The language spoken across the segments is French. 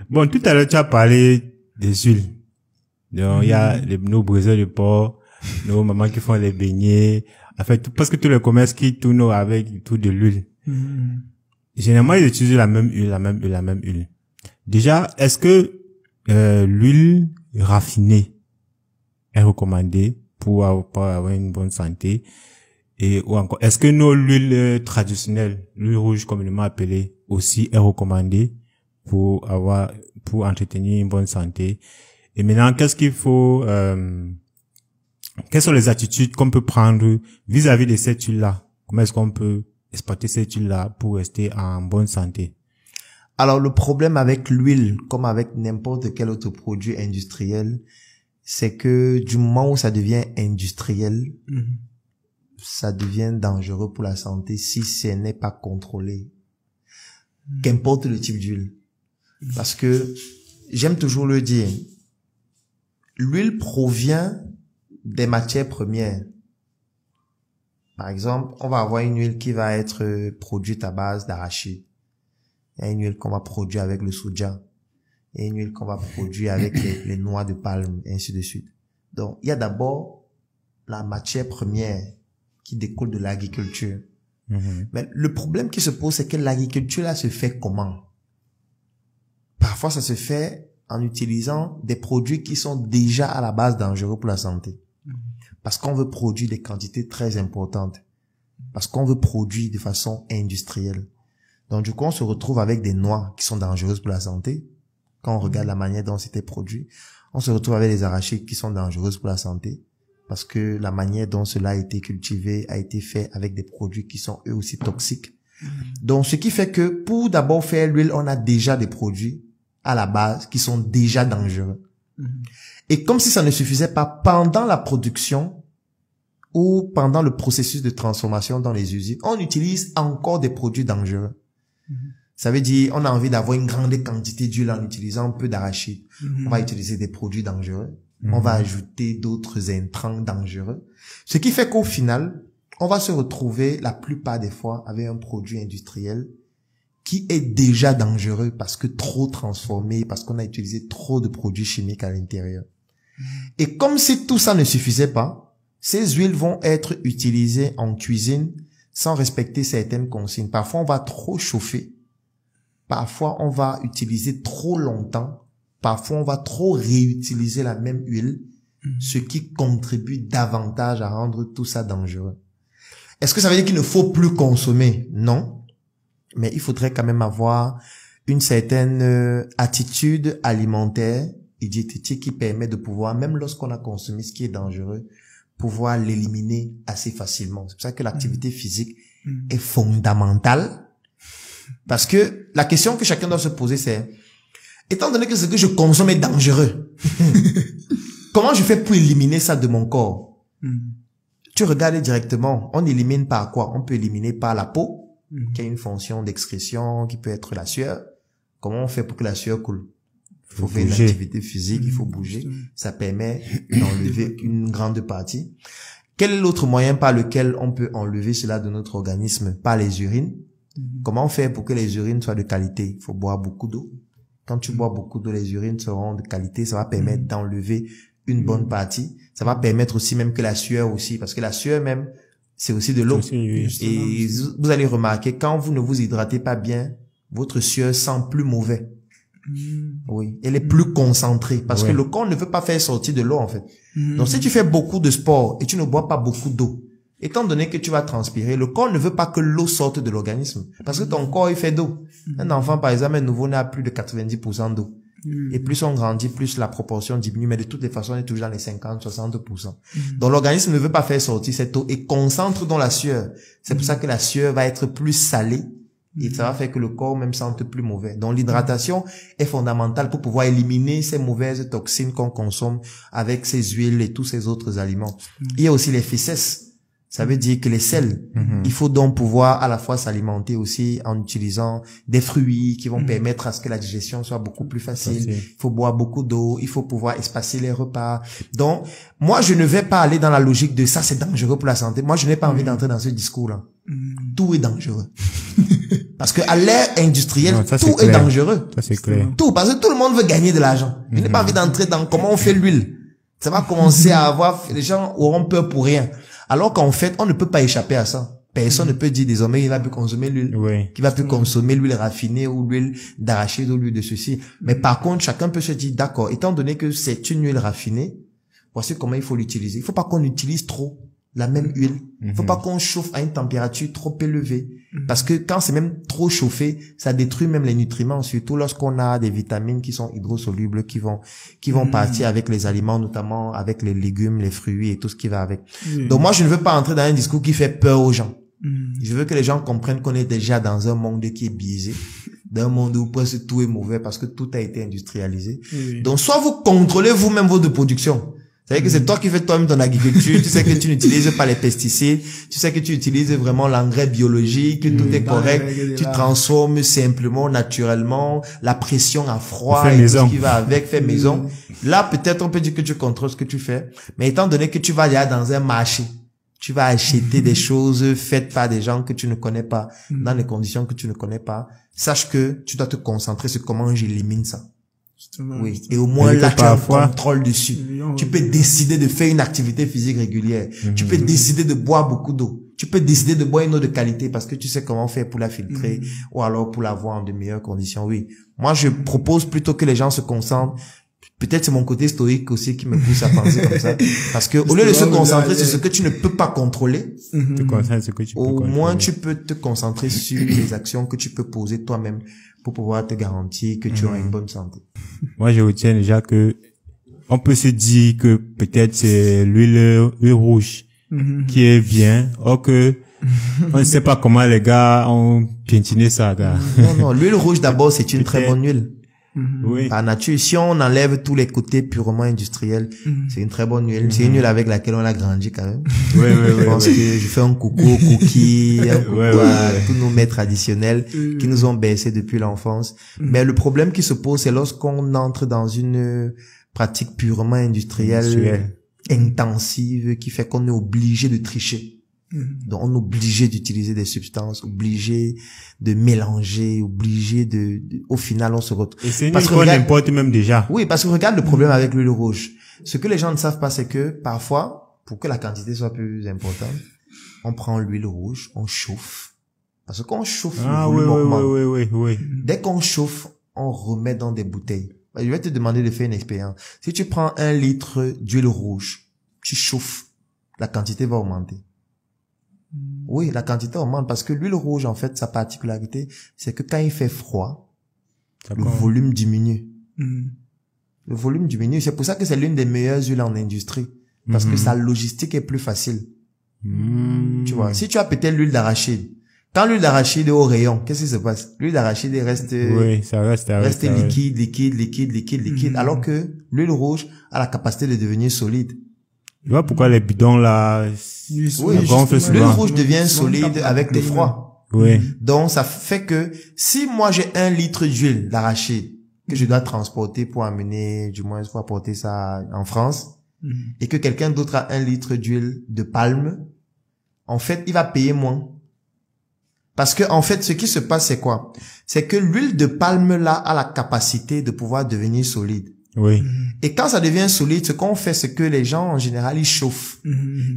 Bon, tout à l'heure, tu as parlé des huiles. Donc, il y a nos briseurs de porc, nos mamans qui font les beignets, en fait, parce que tous les commerces qui tournent avec tout de l'huile. Généralement, ils utilisent la même huile. Déjà, est-ce que l'huile raffinée est recommandée pour avoir une bonne santé? Et ou encore, est-ce que nos huiles traditionnelles, l'huile rouge communément appelée, aussi est recommandée pour entretenir une bonne santé? Et maintenant, qu'est-ce qu'il faut, quelles sont les attitudes qu'on peut prendre vis-à-vis de cette huile-là? Comment est-ce qu'on peut exploiter cette huile-là pour rester en bonne santé? Alors, le problème avec l'huile, comme avec n'importe quel autre produit industriel, c'est que du moment où ça devient industriel, ça devient dangereux pour la santé si ce n'est pas contrôlé. Qu'importe le type d'huile. Parce que, j'aime toujours le dire, l'huile provient des matières premières. Par exemple, on va avoir une huile qui va être produite à base d'arachide. Il y a une huile qu'on va produire avec le soja. Il y a une huile qu'on va produire avec les noix de palme, et ainsi de suite. Donc, il y a d'abord la matière première qui découle de l'agriculture. Mais le problème qui se pose, c'est que l'agriculture là se fait comment? Parfois, ça se fait en utilisant des produits qui sont déjà à la base dangereux pour la santé. Parce qu'on veut produire des quantités très importantes. Parce qu'on veut produire de façon industrielle. Donc, du coup, on se retrouve avec des noix qui sont dangereuses pour la santé. Quand on regarde la manière dont c'était produit, on se retrouve avec des arachides qui sont dangereuses pour la santé. Parce que la manière dont cela a été cultivé a été fait avec des produits qui sont eux aussi toxiques. Donc, ce qui fait que pour d'abord faire l'huile, on a déjà des produits à la base qui sont déjà dangereux. Et comme si ça ne suffisait pas, pendant la production ou pendant le processus de transformation dans les usines, on utilise encore des produits dangereux. Ça veut dire, on a envie d'avoir une grande quantité d'huile en utilisant un peu d'arachide. On va utiliser des produits dangereux. On va ajouter d'autres intrants dangereux. Ce qui fait qu'au final, on va se retrouver la plupart des fois avec un produit industriel qui est déjà dangereux parce que trop transformé, parce qu'on a utilisé trop de produits chimiques à l'intérieur. Et comme si tout ça ne suffisait pas, ces huiles vont être utilisées en cuisine sans respecter certaines consignes. Parfois, on va trop chauffer. Parfois, on va utiliser trop longtemps. Parfois, on va trop réutiliser la même huile, ce qui contribue davantage à rendre tout ça dangereux. Est-ce que ça veut dire qu'il ne faut plus consommer? Non. Mais il faudrait quand même avoir une certaine attitude alimentaire et diététique qui permet de pouvoir, même lorsqu'on a consommé ce qui est dangereux, pouvoir l'éliminer assez facilement. C'est pour ça que l'activité physique est fondamentale. Parce que la question que chacun doit se poser, c'est, étant donné que ce que je consomme est dangereux, comment je fais pour éliminer ça de mon corps? Tu regardes directement, on élimine par quoi? On peut éliminer par la peau, qui a une fonction d'excrétion, qui peut être la sueur. Comment on fait pour que la sueur coule? Il faut faire une activité physique, il faut bouger. Ça permet d'enlever une grande partie. Quel est l'autre moyen par lequel on peut enlever cela de notre organisme? Par les urines. Comment on fait pour que les urines soient de qualité? Il faut boire beaucoup d'eau. Quand tu bois beaucoup d'eau, les urines seront de qualité. Ça va permettre d'enlever une bonne partie. Ça va permettre aussi même que la sueur aussi, parce que la sueur même, c'est aussi de l'eau. Et vous allez remarquer, quand vous ne vous hydratez pas bien, votre sueur sent plus mauvais. Oui, elle est plus concentrée parce que le corps ne veut pas faire sortir de l'eau en fait. Donc si tu fais beaucoup de sport et tu ne bois pas beaucoup d'eau, étant donné que tu vas transpirer, le corps ne veut pas que l'eau sorte de l'organisme parce que ton corps il fait d'eau. Un enfant par exemple, un nouveau-né a plus de 90% d'eau. Et plus on grandit, plus la proportion diminue, mais de toutes les façons, on est toujours dans les 50-60%. Donc l'organisme ne veut pas faire sortir cette eau et concentre dans la sueur. C'est pour ça que la sueur va être plus salée et ça va faire que le corps même sente plus mauvais. Donc l'hydratation est fondamentale pour pouvoir éliminer ces mauvaises toxines qu'on consomme avec ces huiles et tous ces autres aliments. Il y a aussi les fécès. Ça veut dire que les sels, il faut donc pouvoir à la fois s'alimenter aussi en utilisant des fruits qui vont permettre à ce que la digestion soit beaucoup plus facile. Il faut boire beaucoup d'eau, il faut pouvoir espacer les repas. Donc, moi, je ne vais pas aller dans la logique de ça, c'est dangereux pour la santé. Moi, je n'ai pas envie d'entrer dans ce discours-là. Tout est dangereux. Parce que à l'ère industrielle, tout est dangereux. Ça, c'est clair. Tout, parce que tout le monde veut gagner de l'argent. Je n'ai pas envie d'entrer dans comment on fait l'huile. Ça va commencer à avoir, les gens auront peur pour rien. Alors qu'en fait, on ne peut pas échapper à ça. Personne ne peut dire désormais il va plus consommer l'huile, qu'il va plus consommer l'huile raffinée ou l'huile d'arachide ou l'huile de ceci. Mais par contre, chacun peut se dire d'accord, étant donné que c'est une huile raffinée, voici comment il faut l'utiliser. Il faut pas qu'on utilise trop la même huile. Il faut pas qu'on chauffe à une température trop élevée. Parce que quand c'est même trop chauffé, ça détruit même les nutriments, surtout lorsqu'on a des vitamines qui sont hydrosolubles, qui vont partir avec les aliments, notamment avec les légumes, les fruits et tout ce qui va avec. Donc moi, je ne veux pas entrer dans un discours qui fait peur aux gens. Je veux que les gens comprennent qu'on est déjà dans un monde qui est biaisé, dans un monde où presque tout est mauvais parce que tout a été industrialisé. Donc soit vous contrôlez vous-même votre production. C'est-à-dire que c'est toi qui fais toi-même ton agriculture, tu sais que tu n'utilises pas les pesticides, tu sais que tu utilises vraiment l'engrais biologique, que tout est correct, tu transformes simplement, naturellement, la pression à froid et tout ce qui va avec, fait maison. Là, peut-être on peut dire que tu contrôles ce que tu fais, mais étant donné que tu vas aller dans un marché, tu vas acheter des choses faites par des gens que tu ne connais pas, dans des conditions que tu ne connais pas, sache que tu dois te concentrer sur comment j'élimine ça. Oui. Et au moins là, tu as un contrôle dessus. Tu peux décider de faire une activité physique régulière. Tu peux décider de boire beaucoup d'eau. Tu peux décider de boire une eau de qualité parce que tu sais comment faire pour la filtrer ou alors pour l'avoir en de meilleures conditions. Oui. Moi, je propose plutôt que les gens se concentrent. Peut-être c'est mon côté stoïque aussi qui me pousse à penser comme ça. Parce que au lieu de se concentrer sur ce que tu ne peux pas contrôler, au moins tu peux te concentrer sur les actions que tu peux poser toi-même pour pouvoir te garantir que tu auras une bonne santé. Moi, je retiens déjà que on peut se dire que peut-être c'est l'huile rouge qui est bien, or que on ne sait pas comment les gars ont piétiné ça. Non, l'huile rouge d'abord c'est une très bonne huile. Oui. Par nature, si on enlève tous les côtés purement industriels, c'est une très bonne huile. C'est une huile avec laquelle on a grandi quand même. Je pense que je fais un coucou aux cookies, un coucou à tous nos mets traditionnels qui nous ont bercés depuis l'enfance. Mais le problème qui se pose, c'est lorsqu'on entre dans une pratique purement industrielle, intensive, qui fait qu'on est obligé de tricher. Donc on est obligé d'utiliser des substances, obligé de mélanger, obligé au final on se retrouve. Et c'est une huile qu'on importe même déjà. Oui, parce que regarde le problème avec l'huile rouge. Ce que les gens ne savent pas, c'est que parfois, pour que la quantité soit plus importante, on prend l'huile rouge, on chauffe. Parce que quand on chauffe, oui. Dès qu'on chauffe, on remet dans des bouteilles. Je vais te demander de faire une expérience. Si tu prends 1 litre d'huile rouge, tu chauffes, la quantité va augmenter. Oui, la quantité augmente parce que l'huile rouge, en fait, sa particularité, c'est que quand il fait froid, le volume diminue. Le volume diminue. C'est pour ça que c'est l'une des meilleures huiles en industrie. Parce que sa logistique est plus facile. Tu vois, si tu as peut-être l'huile d'arachide, quand l'huile d'arachide est au rayon, qu'est-ce qui se passe? L'huile d'arachide reste, ça reste liquide, alors que l'huile rouge a la capacité de devenir solide. Tu vois pourquoi les bidons là, l'huile rouge devient solide avec le froid. Oui. Donc, ça fait que si moi j'ai 1 litre d'huile d'arachide que je dois transporter pour amener, du moins, pour apporter ça en France, et que quelqu'un d'autre a 1 litre d'huile de palme, en fait, il va payer moins. Parce que, en fait, ce qui se passe, c'est quoi? C'est que l'huile de palme là a la capacité de pouvoir devenir solide. Oui. Et quand ça devient solide, ce qu'on fait, c'est que les gens, en général, ils chauffent.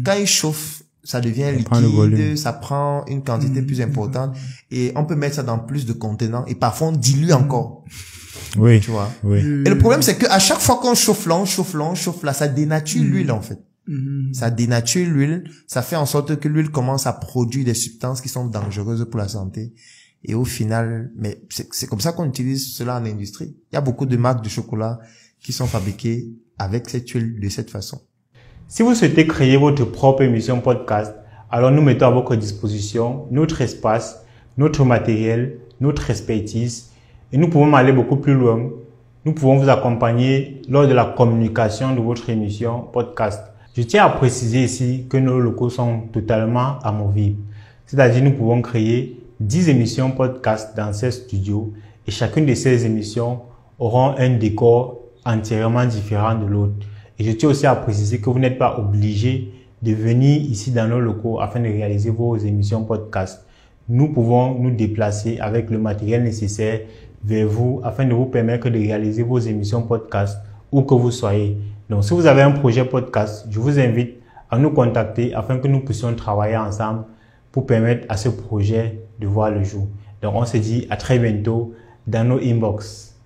Quand ils chauffent, ça devient liquide, ça prend une quantité plus importante et on peut mettre ça dans plus de contenants et parfois on dilue encore. Oui. Tu vois. Oui. Et le problème, c'est que à chaque fois qu'on chauffe là, ça dénature l'huile, en fait. Ça dénature l'huile, ça fait en sorte que l'huile commence à produire des substances qui sont dangereuses pour la santé. Et au final, mais c'est comme ça qu'on utilise cela en industrie. Il y a beaucoup de marques de chocolat qui sont fabriquées avec cette huile de cette façon. Si vous souhaitez créer votre propre émission podcast, alors nous mettons à votre disposition notre espace, notre matériel, notre expertise et nous pouvons aller beaucoup plus loin. Nous pouvons vous accompagner lors de la communication de votre émission podcast. Je tiens à préciser ici que nos locaux sont totalement amovibles. C'est-à-dire nous pouvons créer 10 émissions podcast dans ces studios et chacune de ces émissions auront un décor entièrement différent de l'autre. Et je tiens aussi à préciser que vous n'êtes pas obligé de venir ici dans nos locaux afin de réaliser vos émissions podcast. Nous pouvons nous déplacer avec le matériel nécessaire vers vous afin de vous permettre de réaliser vos émissions podcast où que vous soyez. Donc, si vous avez un projet podcast, je vous invite à nous contacter afin que nous puissions travailler ensemble pour permettre à ce projet de voir le jour. Donc, on se dit à très bientôt dans nos inbox.